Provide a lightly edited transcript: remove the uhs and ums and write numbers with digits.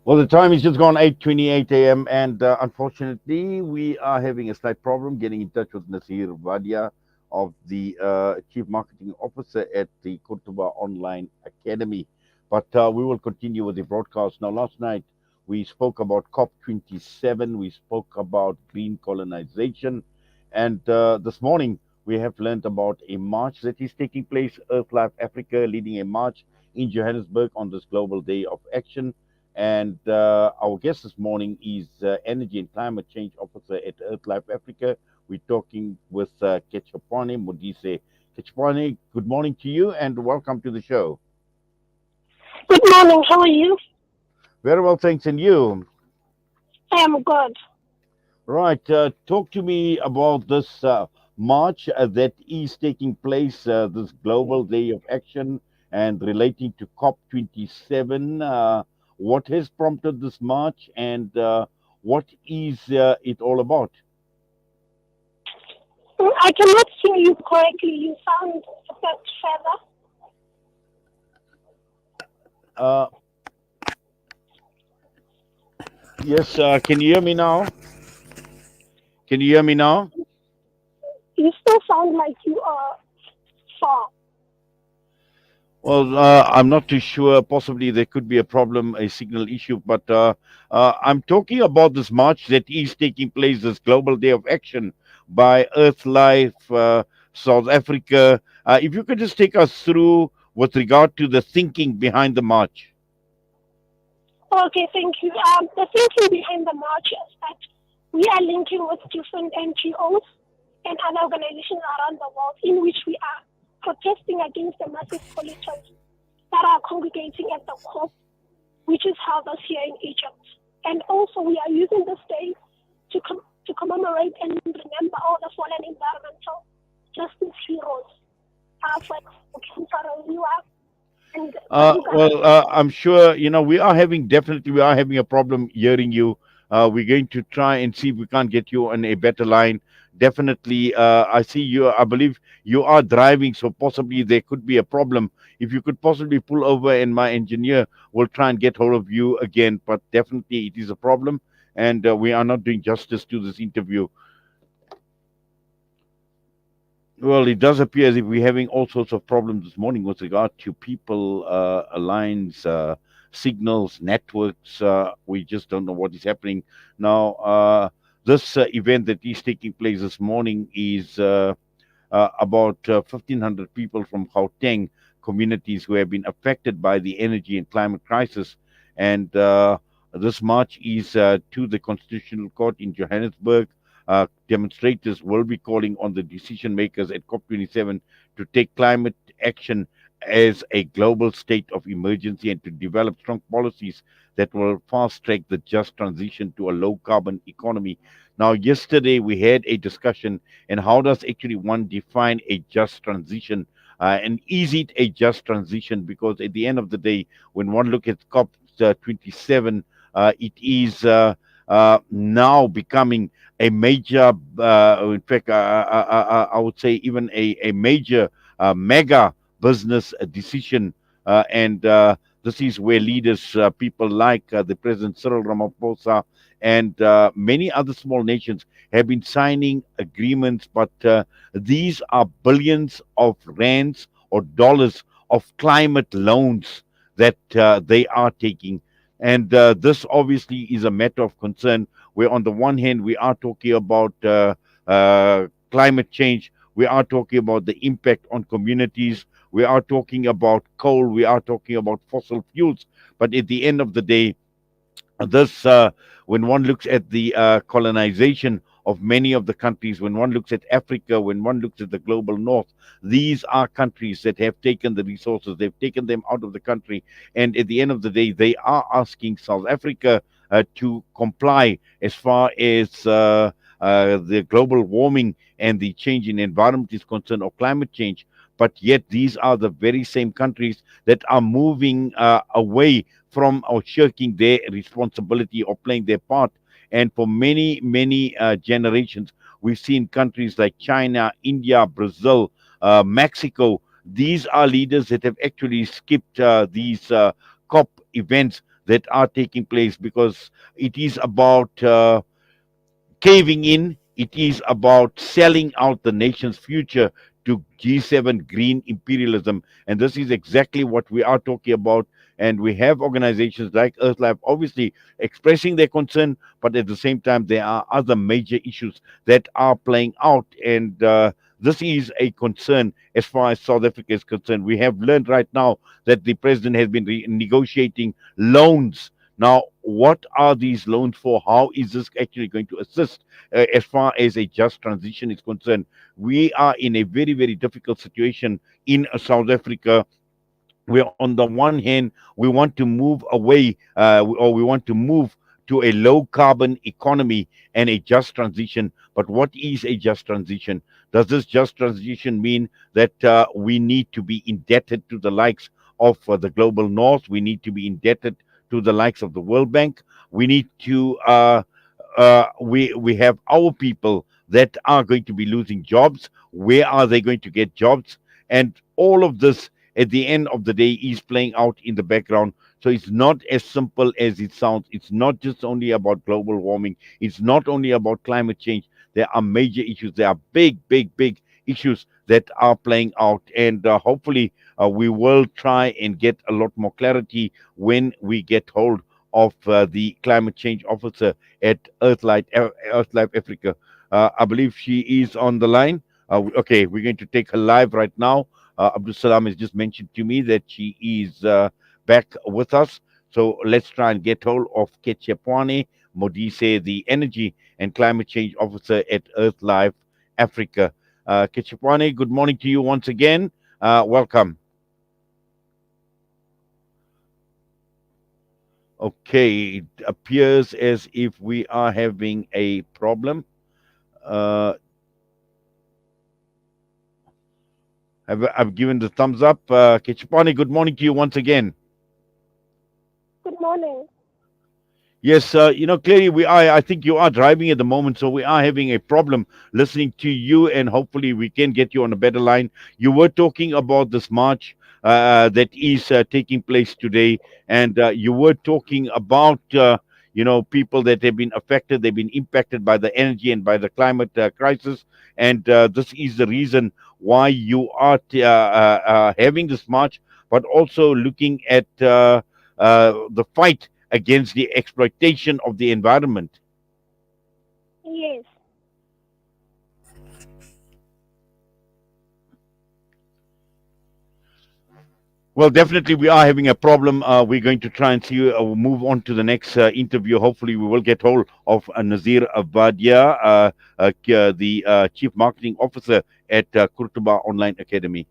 Well, the time is just gone 8:28 a.m. and unfortunately, we are having a slight problem getting in touch with Nasir Vadia of the Chief Marketing Officer at the Kurtuba Online Academy. But we will continue with the broadcast. Now, last night we spoke about COP27, we spoke about green colonization, and this morning we have learned about a march that is taking place, Earthlife Africa leading a march in Johannesburg on this Global Day of Action. And our guest this morning is Energy and Climate Change Officer at Earthlife Africa. We're talking with Ketchopane Modise. Ketchopane, good morning to you and welcome to the show. Good morning. How are you? Very well, thanks. And you? I am good. Right. Talk to me about this march that is taking place, this Global Day of Action, and relating to COP27. What has prompted this march, and what is it all about? I cannot hear you correctly. You sound a bit further. Uh, yes, can you hear me now? Can you hear me now? You still sound like you are far. Well, I'm not too sure. Possibly there could be a problem, a signal issue, but I'm talking about this march that is taking place, this Global Day of Action by Earthlife South Africa. If you could just take us through with regard to the thinking behind the march. Okay, thank you. The thinking behind the march is that we are linking with different NGOs and other organizations around the world in which we are protesting against the massive pollutants that are congregating at the COP, which is held this year in Egypt. And also, we are using this day to commemorate and remember all the fallen environmental justice heroes. For example, you are and I'm sure we are having a problem hearing you. We're going to try and see if we can't get you on a better line. Definitely, I see you. I believe you are driving, so possibly there could be a problem. If you could possibly pull over, and my engineer will try and get hold of you again. But definitely, it is a problem, and we are not doing justice to this interview. Well, it does appear as if we're having all sorts of problems this morning with regard to people, lines, signals, networks. We just don't know what is happening now. This event that is taking place this morning is about 1,500 people from Gauteng communities who have been affected by the energy and climate crisis. And this march is to the Constitutional Court in Johannesburg. Demonstrators will be calling on the decision makers at COP27 to take climate action as a global state of emergency and to develop strong policies that will fast track the just transition to a low carbon economy. Now, yesterday we had a discussion, and how does actually one define a just transition? And is it a just transition? Because at the end of the day, when one look at COP27, it is now becoming a major, in fact, I would say even a major, mega business decision. And this is where leaders, people like the President Cyril Ramaphosa and many other small nations have been signing agreements, but these are billions of rands or dollars of climate loans that they are taking. And this obviously is a matter of concern, where on the one hand we are talking about climate change, we are talking about the impact on communities, we are talking about coal, we are talking about fossil fuels. But at the end of the day, this when one looks at the colonization of many of the countries, when one looks at Africa, when one looks at the global north, these are countries that have taken the resources, they've taken them out of the country, and at the end of the day they are asking South Africa to comply as far as the global warming and the change in environment is concerned, or climate change. But yet these are the very same countries that are moving away from or shirking their responsibility or playing their part. And for many, many generations, we've seen countries like China, India, Brazil, Mexico. These are leaders that have actually skipped these COP events. that are taking place, because it is about caving in. It is about selling out the nation's future to G7 green imperialism. And this is exactly what we are talking about. And we have organizations like Earthlife obviously expressing their concern, but at the same time, there are other major issues that are playing out. And this is a concern as far as South Africa is concerned. We have learned right now that the president has been negotiating loans. Now, what are these loans for? How is this actually going to assist as far as a just transition is concerned? We are in a very, very difficult situation in South Africa, where on the one hand we want to move away, or we want to move to a low carbon economy and a just transition. But what is a just transition? Does this just transition mean that we need to be indebted to the likes of the global north? We need to be indebted to the likes of the World Bank. We need to we have our people that are going to be losing jobs. Where are they going to get jobs? And all of this at the end of the day is playing out in the background. So it's not as simple as it sounds. It's not just only about global warming. It's not only about climate change. There are major issues. There are big, big, big issues that are playing out. And hopefully, we will try and get a lot more clarity when we get hold of the climate change officer at Earthlife Africa. I believe she is on the line. Okay, we're going to take her live right now. Abdul Salam has just mentioned to me that she is back with us. So let's try and get hold of Ketchepwane Modise, the Energy and Climate Change Officer at Earthlife Africa. Ketchepwane, good morning to you once again. Welcome. Okay, it appears as if we are having a problem. Uh, I've given the thumbs up. Ketchepwane, good morning to you once again. Good morning. Yes, clearly we are. I think you are driving at the moment, so we are having a problem listening to you, and hopefully we can get you on a better line. You were talking about this march that is taking place today, and you were talking about people that have been affected, they've been impacted by the energy and by the climate crisis, and this is the reason why you are having this march, but also looking at the fight against the exploitation of the environment. Yes. Well, definitely we are having a problem. We're going to try and see, we'll move on to the next interview. Hopefully, we will get hold of Nazir Abadia, the Chief Marketing Officer at Kurtuba Online Academy.